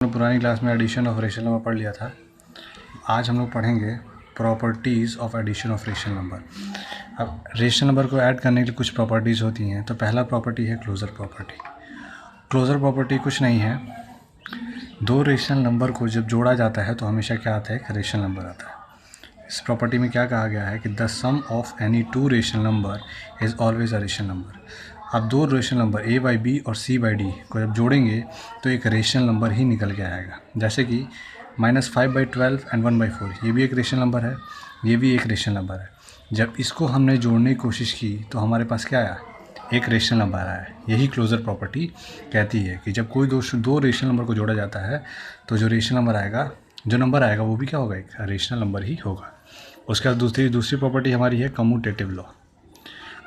लोग पुरानी क्लास में एडिशन ऑफ रेशनल नंबर पढ़ लिया था। आज हम लोग पढ़ेंगे properties of addition of rational number. अब रेशनल नंबर को ऐड करने के लिए कुछ प्रॉपर्टीज़ होती हैं। तो पहला प्रॉपर्टी है क्लोजर प्रॉपर्टी। क्लोजर प्रॉपर्टी कुछ नहीं है, दो रेशनल नंबर को जब जोड़ा जाता है तो हमेशा क्या आता है, एक रेशनल नंबर आता है। इस प्रॉपर्टी में क्या कहा गया है कि the sum of any two rational number is always a rational number. अब दो rational number a by b और c बाई डी को जब जोड़ेंगे तो एक रेशनल नंबर ही निकल के आएगा। जैसे कि -5/12 एंड 1/4, ये भी एक रेशनल नंबर है, ये भी एक रेशनल नंबर है। जब इसको हमने जोड़ने की कोशिश की तो हमारे पास क्या आया, एक रेशनल नंबर आया है। यही क्लोजर प्रॉपर्टी कहती है कि जब कोई दो रेशनल नंबर को जोड़ा जाता है तो जो रेशनल नंबर आएगा, जो नंबर आएगा वो भी क्या होगा, एक रेशनल नंबर ही होगा। उसके बाद दूसरी प्रॉपर्टी हमारी है कम्यूटेटिव लॉ।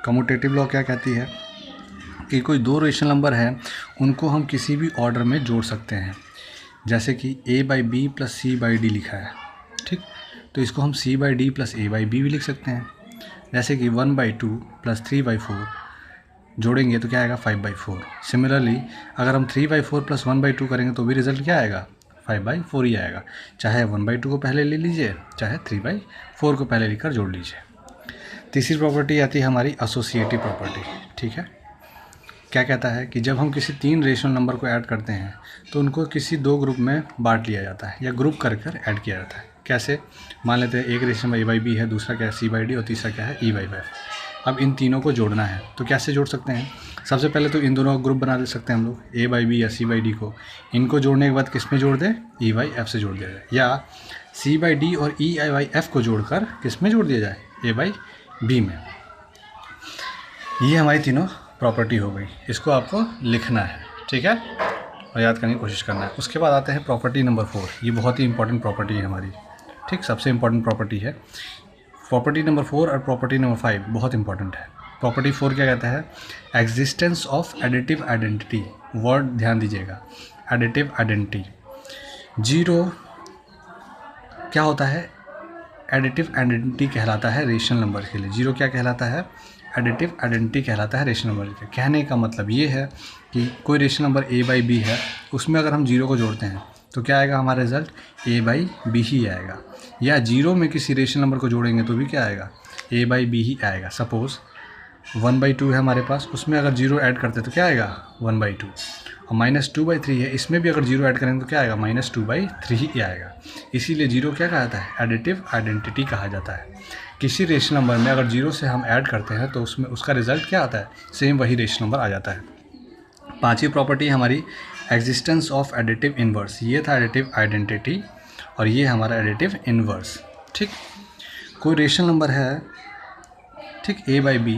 कम्यूटेटिव लॉ क्या कहती है कि कोई दो रेशनल नंबर है, उनको हम किसी भी ऑर्डर में जोड़ सकते हैं। जैसे कि a by b plus c by d लिखा है, ठीक, तो इसको हम c by d plus a by b भी लिख सकते हैं। जैसे कि 1/2 प्लस 3/4 जोड़ेंगे तो क्या आएगा, 5/4। सिमिलरली अगर हम 3/4 प्लस 1/2 करेंगे तो भी रिजल्ट क्या आएगा, 5/4 ही आएगा। चाहे 1/2 को पहले ले लीजिए, चाहे 3/4 को पहले लिखकर जोड़ लीजिए। तीसरी प्रॉपर्टी आती है हमारी एसोसिएटिव प्रॉपर्टी। ठीक है, क्या कहता है कि जब हम किसी तीन रेशनल नंबर को ऐड करते हैं तो उनको किसी दो ग्रुप में बांट लिया जाता है या ग्रुप कर ऐड किया जाता है। कैसे, मान लेते हैं एक rational number a by b है, दूसरा क्या है c बाई डी और तीसरा क्या है e बाई f। अब इन तीनों को जोड़ना है तो कैसे जोड़ सकते हैं, सबसे पहले तो इन दोनों का ग्रुप बना दे सकते हैं हम लोग, a बाई बी या c बाई डी को। इनको जोड़ने के बाद किस में जोड़ दें, e बाई f से जोड़ दिया जाए, या c बाई डी और e बाई f को जोड़कर किस में जोड़ दिया जाए, a बाई बी में। ये हमारी तीनों प्रॉपर्टी हो गई, इसको आपको लिखना है, ठीक है, और याद करने की कोशिश करना है। उसके बाद आते हैं प्रॉपर्टी नंबर 4। ये बहुत ही इंपॉर्टेंट प्रॉपर्टी है हमारी, ठीक, सबसे इंपॉर्टेंट प्रॉपर्टी है। प्रॉपर्टी नंबर 4 और प्रॉपर्टी नंबर 5 बहुत इंपॉर्टेंट है। प्रॉपर्टी 4 क्या कहता है, existence of additive identity. Word ध्यान दीजिएगा, एडिटिव आइडेंटिटी। जीरो क्या होता है, एडिटिव आइडेंटिटी कहलाता है रेशनल नंबर के लिए। जीरो क्या कहलाता है, एडिटिव आइडेंटिटी कहलाता है रेशनल नंबर के। कहने का मतलब ये है कि कोई rational number a by b है, उसमें अगर हम जीरो को जोड़ते हैं तो क्या आएगा, हमारा रिजल्ट a बाई बी ही आएगा। या जीरो में किसी रेशनल नंबर को जोड़ेंगे तो भी क्या आएगा, a बाई बी ही आएगा। सपोज़ 1/2 है हमारे पास, उसमें अगर जीरो ऐड करते तो क्या आएगा, 1/2। और -2/3 है, इसमें भी अगर जीरो ऐड करेंगे तो क्या आएगा, -2/3 ही आएगा। इसीलिए जीरो क्या कहा जाता है, एडिटिव आइडेंटिटी कहा जाता है। किसी रेशनल नंबर में अगर जीरो से हम ऐड करते हैं तो उसमें उसका रिजल्ट क्या आता है, सेम वही रेशनल नंबर आ जाता है। पांचवी प्रॉपर्टी हमारी एग्जिस्टेंस ऑफ एडिटिव इन्वर्स। ये था एडिटिव आइडेंटिटी और ये हमारा एडिटिव इन्वर्स। ठीक, कोई रेशनल नंबर है, ठीक, a बाई बी,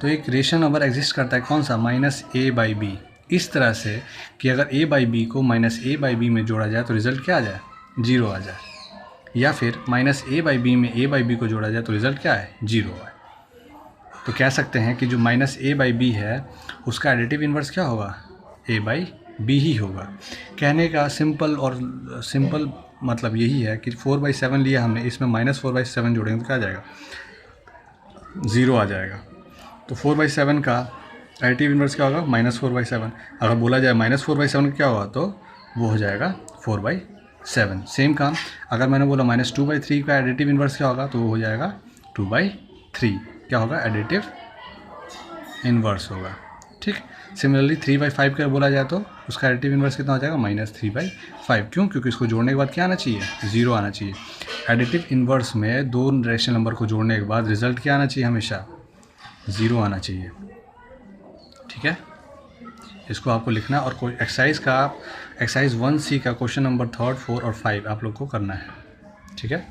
तो एक रेशनल नंबर एग्जिस्ट करता है, कौन सा, -a बाई बी। इस तरह से कि अगर a बाई बी को -a बाई बी में जोड़ा जाए तो रिज़ल्ट क्या आ जाए, 0 आ जाए। या फिर -a बाई बी में a बाई बी को जोड़ा जाए तो रिज़ल्ट क्या है, 0 है। तो कह सकते हैं कि जो -a बाई बी है उसका एडिटिव इन्वर्स क्या होगा, a बाई बी ही होगा। कहने का सिंपल मतलब यही है कि 4/7 लिया हमने, इसमें -4/7 जोड़ेंगे तो क्या आ जाएगा, 0 आ जाएगा। तो 4/7 का एडिटिव इन्वर्स क्या होगा, -4/7। अगर बोला जाए -4/7 क्या होगा तो वो हो जाएगा 4/7। सेम काम अगर मैंने बोला -2/3 का एडिटिव इन्वर्स क्या होगा तो वो हो जाएगा 2/3। क्या होगा, एडिटिव इन्वर्स होगा। ठीक, सिमिलरली 3/5 का बोला जाए तो उसका एडिटिव इन्वर्स कितना हो जाएगा, -3/5। क्यों, क्योंकि इसको जोड़ने के बाद क्या आना चाहिए, 0 आना चाहिए। एडिटिव इन्वर्स में दो रेशनल नंबर को जोड़ने के बाद रिजल्ट क्या आना चाहिए, हमेशा 0 आना चाहिए। ठीक है, इसको आपको लिखना और कोई एक्सरसाइज 1C का क्वेश्चन नंबर 3, 4 और 5 आप लोग को करना है। ठीक है।